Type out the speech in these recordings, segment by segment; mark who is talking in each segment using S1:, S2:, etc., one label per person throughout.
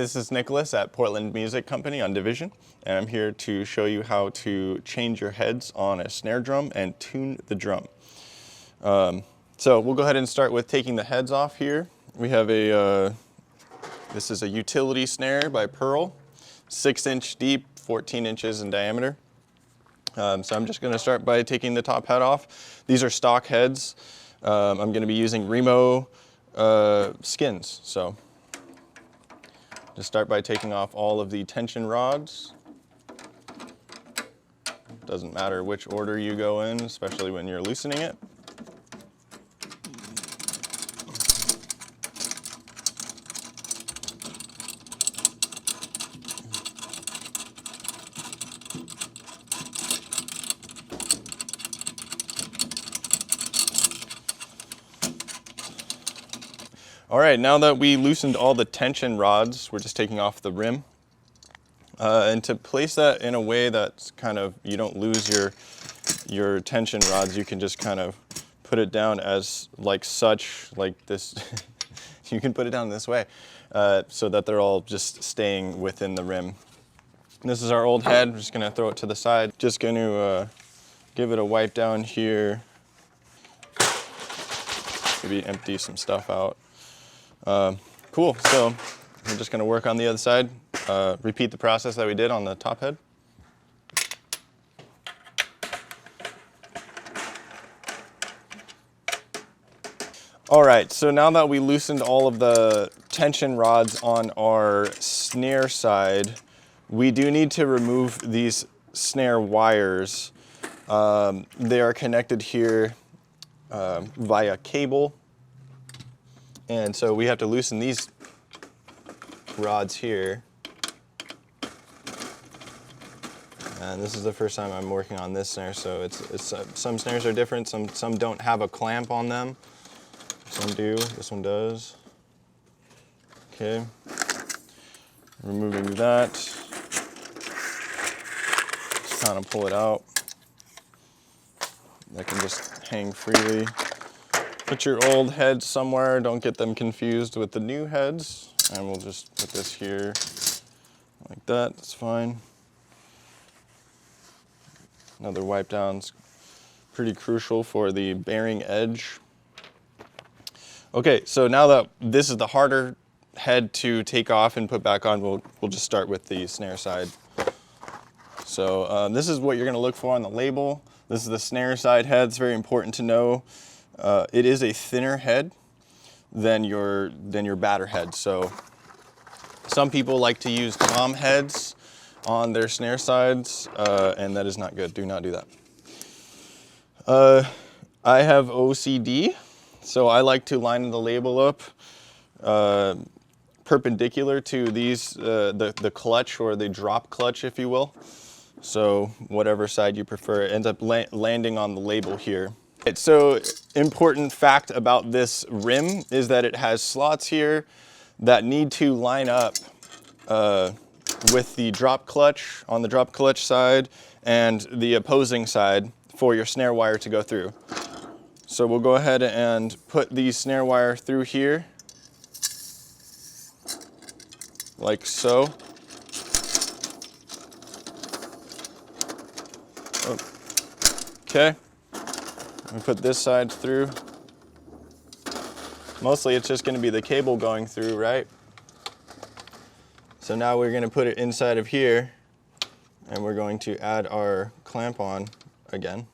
S1: this is Nicholas at Portland Music Company on Division, and I'm here to show you how to change your heads on a snare drum and tune the drum. So we'll go ahead and start with taking the heads off here. We have this is a utility snare by Pearl, 6-inch deep, 14 inches in diameter. So I'm just going to start by taking the top head off. These are stock heads. I'm going to be using Remo skins. So just start by taking off all of the tension rods. Doesn't matter which order you go in, especially when you're loosening it. All right, now that we loosened all the tension rods, we're just taking off the rim. And to place that in a way that's kind of, you don't lose your tension rods, you can just kind of put it down as like such, like this. You can put it down this way so that they're all just staying within the rim. This is our old head. I'm just gonna throw it to the side. Just gonna give it a wipe down here. Maybe empty some stuff out. Cool, so we're just gonna work on the other side. Repeat the process that we did on the top head. All right, so now that we loosened all of the tension rods on our snare side, we do need to remove these snare wires. They are connected here via cable. And so we have to loosen these rods here. And this is the first time I'm working on this snare, so it's some snares are different. Some don't have a clamp on them. Some do. This one does. Okay. Removing that. Just kind of pull it out. That can just hang freely. Put your old heads somewhere, don't get them confused with the new heads. And we'll just put this here like that, that's fine. Another wipe down's pretty crucial for the bearing edge. Okay, so now that this is the harder head to take off and put back on, we'll just start with the snare side. So this is what you're gonna look for on the label. This is the snare side head, it's very important to know. It is a thinner head than your batter head. So some people like to use tom heads on their snare sides, and that is not good. Do not do that. I have OCD, so I like to line the label up perpendicular to these, the clutch or the drop clutch, if you will. So whatever side you prefer, it ends up landing on the label here. So important fact about this rim is that it has slots here that need to line up with the drop clutch on the drop clutch side and the opposing side for your snare wire to go through. So we'll go ahead and put the snare wire through here like so. Okay. We put this side through. Mostly it's just going to be the cable going through, right? So now we're going to put it inside of here and we're going to add our clamp on again.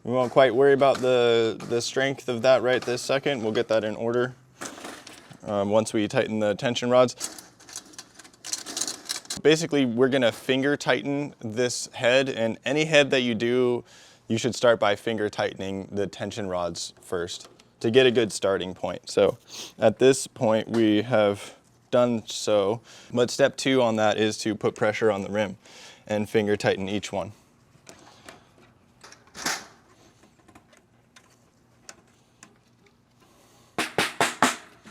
S1: We won't quite worry about the strength of that right this second. We'll get that in order once we tighten the tension rods. Basically, we're gonna finger tighten this head, and any head that you do, you should start by finger tightening the tension rods first to get a good starting point. So at this point, we have done so. But step 2 on that is to put pressure on the rim and finger tighten each one.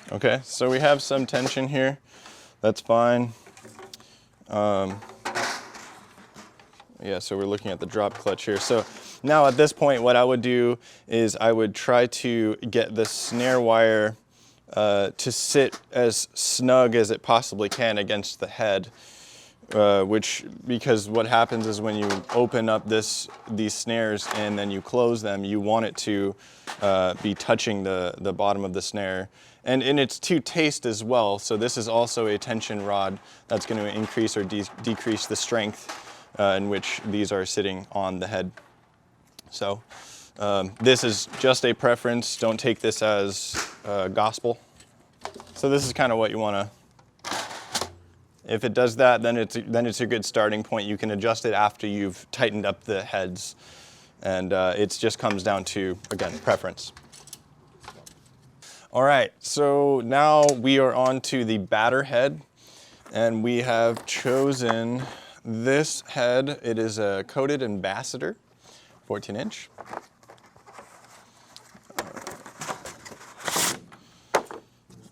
S1: Okay, so we have some tension here. That's fine. Yeah, so we're looking at the drop clutch here. So now at this point, what I would do is I would try to get the snare wire to sit as snug as it possibly can against the head. Because what happens is when you open up these snares and then you close them, you want it to be touching the bottom of the snare. And it's to taste as well, so this is also a tension rod that's going to increase or decrease the strength in which these are sitting on the head. So this is just a preference, don't take this as gospel. So this is kind of what you want to. If it does that, then it's a good starting point. You can adjust it after you've tightened up the heads. And it just comes down to, again, preference. All right, so now we are on to the batter head. And we have chosen this head. It is a coated ambassador, 14-inch.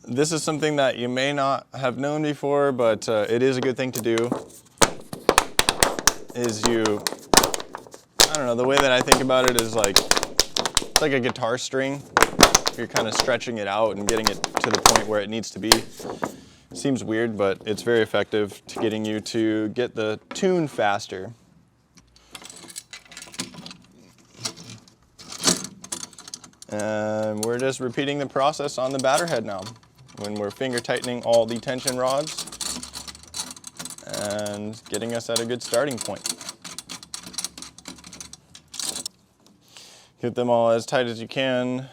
S1: This is something that you may not have known before, but it is a good thing to do. I don't know, the way that I think about it is it's like a guitar string. You're kind of stretching it out and getting it to the point where it needs to be. It seems weird, but it's very effective to getting you to get the tune faster. And we're just repeating the process on the batter head now, when we're finger tightening all the tension rods and getting us at a good starting point. Get them all as tight as you can,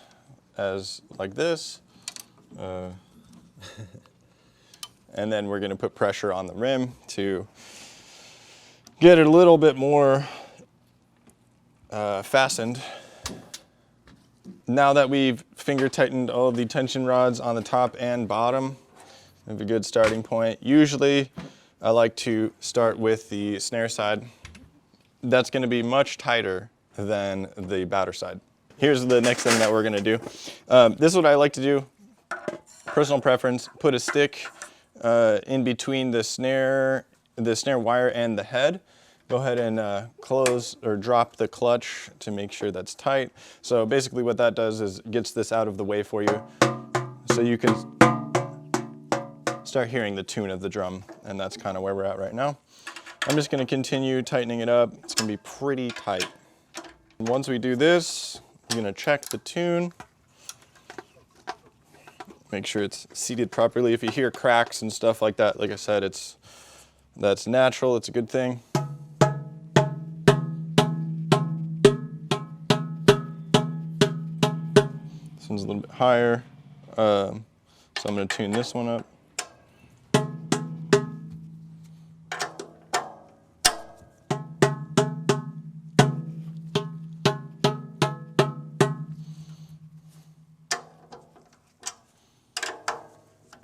S1: like this. And then we're going to put pressure on the rim to get it a little bit more fastened. Now that we've finger tightened all of the tension rods on the top and bottom, we have a good starting point. Usually I like to start with the snare side. That's going to be much tighter than the batter side. Here's the next thing that we're going to do. This is what I like to do, personal preference, put a stick in between the snare wire and the head. Go ahead and close or drop the clutch to make sure that's tight. So basically what that does is gets this out of the way for you so you can start hearing the tune of the drum, and that's kind of where we're at right now. I'm just going to continue tightening it up. It's going to be pretty tight. And once we do this, I'm going to check the tune. Make sure it's seated properly. If you hear cracks and stuff like that, like I said, that's natural. It's a good thing. This one's a little bit higher, so I'm going to tune this one up.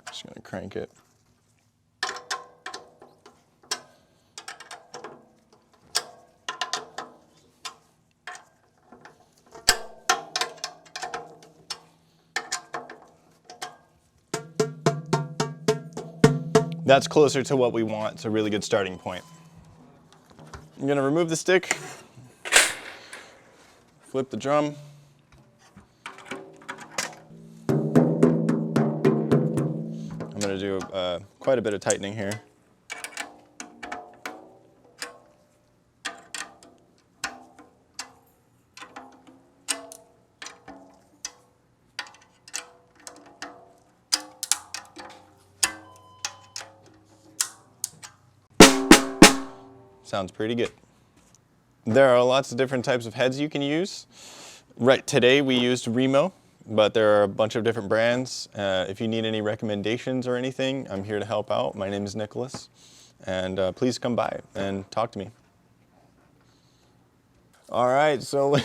S1: Just going to crank it. That's closer to what we want. It's a really good starting point. I'm going to remove the stick, flip the drum. I'm going to do quite a bit of tightening here. Sounds pretty good. There are lots of different types of heads you can use. Right today we used Remo, but there are a bunch of different brands. If you need any recommendations or anything, I'm here to help out. My name is Nicholas, and please come by and talk to me. All right, so